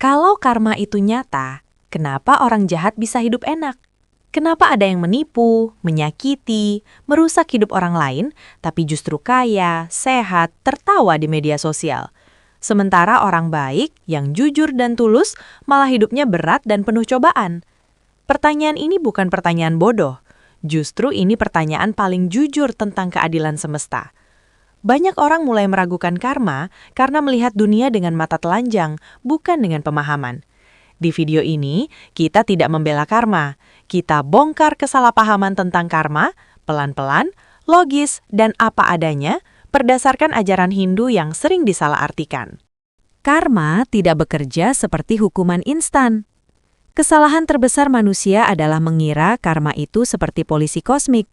Kalau karma itu nyata, kenapa orang jahat bisa hidup enak? Kenapa ada yang menipu, menyakiti, merusak hidup orang lain, tapi justru kaya, sehat, tertawa di media sosial? Sementara orang baik, yang jujur dan tulus, malah hidupnya berat dan penuh cobaan. Pertanyaan ini bukan pertanyaan bodoh. Justru ini pertanyaan paling jujur tentang keadilan semesta. Banyak orang mulai meragukan karma karena melihat dunia dengan mata telanjang, bukan dengan pemahaman. Di video ini, kita tidak membela karma. Kita bongkar kesalahpahaman tentang karma, pelan-pelan, logis, dan apa adanya, berdasarkan ajaran Hindu yang sering disalahartikan. Karma tidak bekerja seperti hukuman instan. Kesalahan terbesar manusia adalah mengira karma itu seperti polisi kosmik.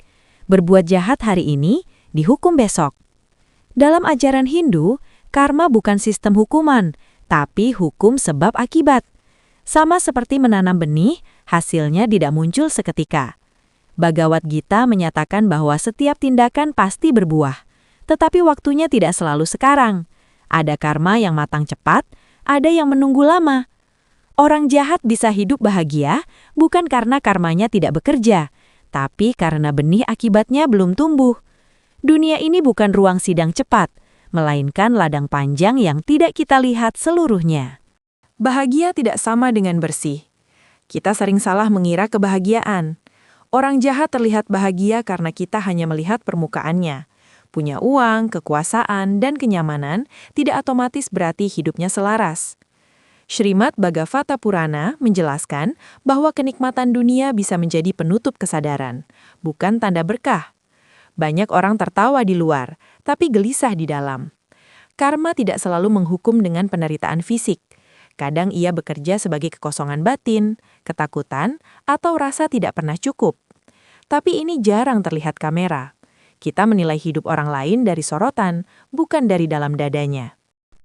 Berbuat jahat hari ini, dihukum besok. Dalam ajaran Hindu, karma bukan sistem hukuman, tapi hukum sebab akibat. Sama seperti menanam benih, hasilnya tidak muncul seketika. Bhagavad Gita menyatakan bahwa setiap tindakan pasti berbuah, tetapi waktunya tidak selalu sekarang. Ada karma yang matang cepat, ada yang menunggu lama. Orang jahat bisa hidup bahagia bukan karena karmanya tidak bekerja, tapi karena benih akibatnya belum tumbuh. Dunia ini bukan ruang sidang cepat, melainkan ladang panjang yang tidak kita lihat seluruhnya. Bahagia tidak sama dengan bersih. Kita sering salah mengira kebahagiaan. Orang jahat terlihat bahagia karena kita hanya melihat permukaannya. Punya uang, kekuasaan, dan kenyamanan tidak otomatis berarti hidupnya selaras. Srimad Bhagavata Purana menjelaskan bahwa kenikmatan dunia bisa menjadi penutup kesadaran, bukan tanda berkah. Banyak orang tertawa di luar, tapi gelisah di dalam. Karma tidak selalu menghukum dengan penderitaan fisik. Kadang ia bekerja sebagai kekosongan batin, ketakutan, atau rasa tidak pernah cukup. Tapi ini jarang terlihat kamera. Kita menilai hidup orang lain dari sorotan, bukan dari dalam dadanya.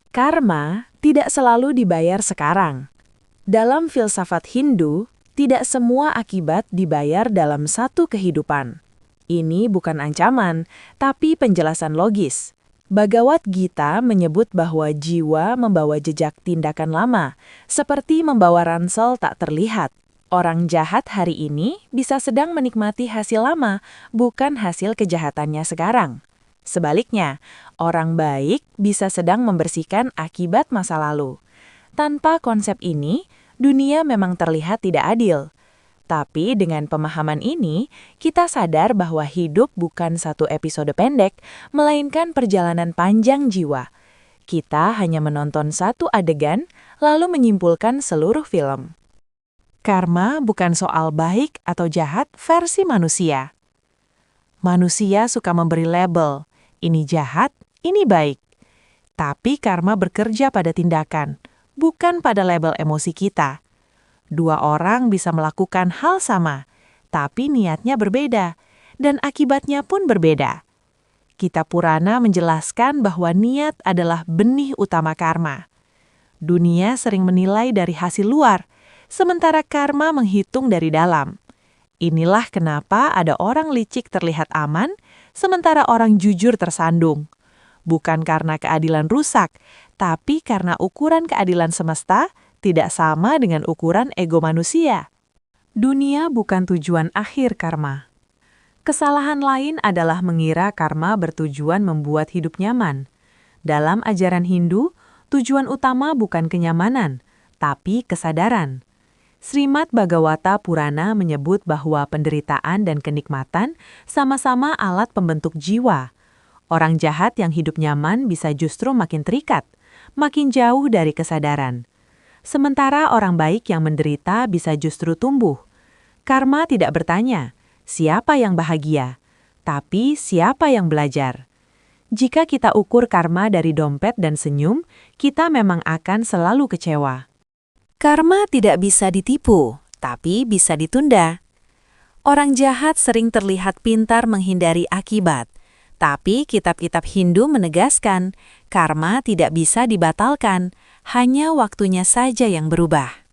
Karma tidak selalu dibayar sekarang. Dalam filsafat Hindu, tidak semua akibat dibayar dalam satu kehidupan. Ini bukan ancaman, tapi penjelasan logis. Bhagavad Gita menyebut bahwa jiwa membawa jejak tindakan lama, seperti membawa ransel tak terlihat. Orang jahat hari ini bisa sedang menikmati hasil lama, bukan hasil kejahatannya sekarang. Sebaliknya, orang baik bisa sedang membersihkan akibat masa lalu. Tanpa konsep ini, dunia memang terlihat tidak adil. Tapi dengan pemahaman ini, kita sadar bahwa hidup bukan satu episode pendek, melainkan perjalanan panjang jiwa. Kita hanya menonton satu adegan, lalu menyimpulkan seluruh film. Karma bukan soal baik atau jahat versi manusia. Manusia suka memberi label, ini jahat, ini baik. Tapi karma bekerja pada tindakan, bukan pada label emosi kita. Dua orang bisa melakukan hal sama, tapi niatnya berbeda, dan akibatnya pun berbeda. Kitab Purana menjelaskan bahwa niat adalah benih utama karma. Dunia sering menilai dari hasil luar, sementara karma menghitung dari dalam. Inilah kenapa ada orang licik terlihat aman, sementara orang jujur tersandung. Bukan karena keadilan rusak, tapi karena ukuran keadilan semesta tidak sama dengan ukuran ego manusia. Dunia bukan tujuan akhir karma. Kesalahan lain adalah mengira karma bertujuan membuat hidup nyaman. Dalam ajaran Hindu, tujuan utama bukan kenyamanan, tapi kesadaran. Srimad Bhagavata Purana menyebut bahwa penderitaan dan kenikmatan sama-sama alat pembentuk jiwa. Orang jahat yang hidup nyaman bisa justru makin terikat, makin jauh dari kesadaran. Sementara orang baik yang menderita bisa justru tumbuh. Karma tidak bertanya, siapa yang bahagia, tapi siapa yang belajar. Jika kita ukur karma dari dompet dan senyum, kita memang akan selalu kecewa. Karma tidak bisa ditipu, tapi bisa ditunda. Orang jahat sering terlihat pintar menghindari akibat, tapi kitab-kitab Hindu menegaskan karma tidak bisa dibatalkan, hanya waktunya saja yang berubah.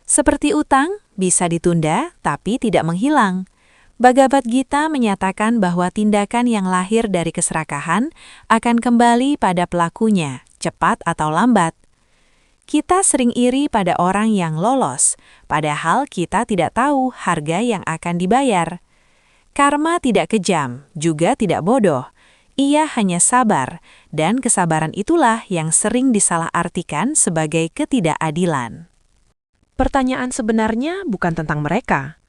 Seperti utang, bisa ditunda tapi tidak menghilang. Bhagavad Gita menyatakan bahwa tindakan yang lahir dari keserakahan akan kembali pada pelakunya, cepat atau lambat. Kita sering iri pada orang yang lolos, padahal kita tidak tahu harga yang akan dibayar. Karma tidak kejam, juga tidak bodoh. Ia hanya sabar, dan kesabaran itulah yang sering disalahartikan sebagai ketidakadilan. Pertanyaan sebenarnya bukan tentang mereka.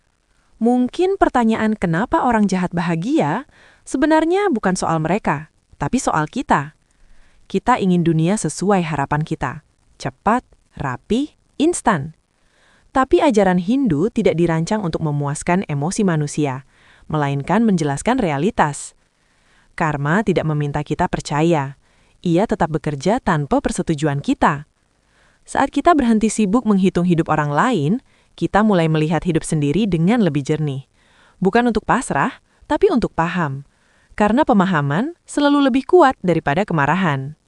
Mungkin pertanyaan kenapa orang jahat bahagia sebenarnya bukan soal mereka, tapi soal kita. Kita ingin dunia sesuai harapan kita. Cepat, rapi, instan. Tapi ajaran Hindu tidak dirancang untuk memuaskan emosi manusia, melainkan menjelaskan realitas. Karma tidak meminta kita percaya. Ia tetap bekerja tanpa persetujuan kita. Saat kita berhenti sibuk menghitung hidup orang lain, kita mulai melihat hidup sendiri dengan lebih jernih. Bukan untuk pasrah, tapi untuk paham. Karena pemahaman selalu lebih kuat daripada kemarahan.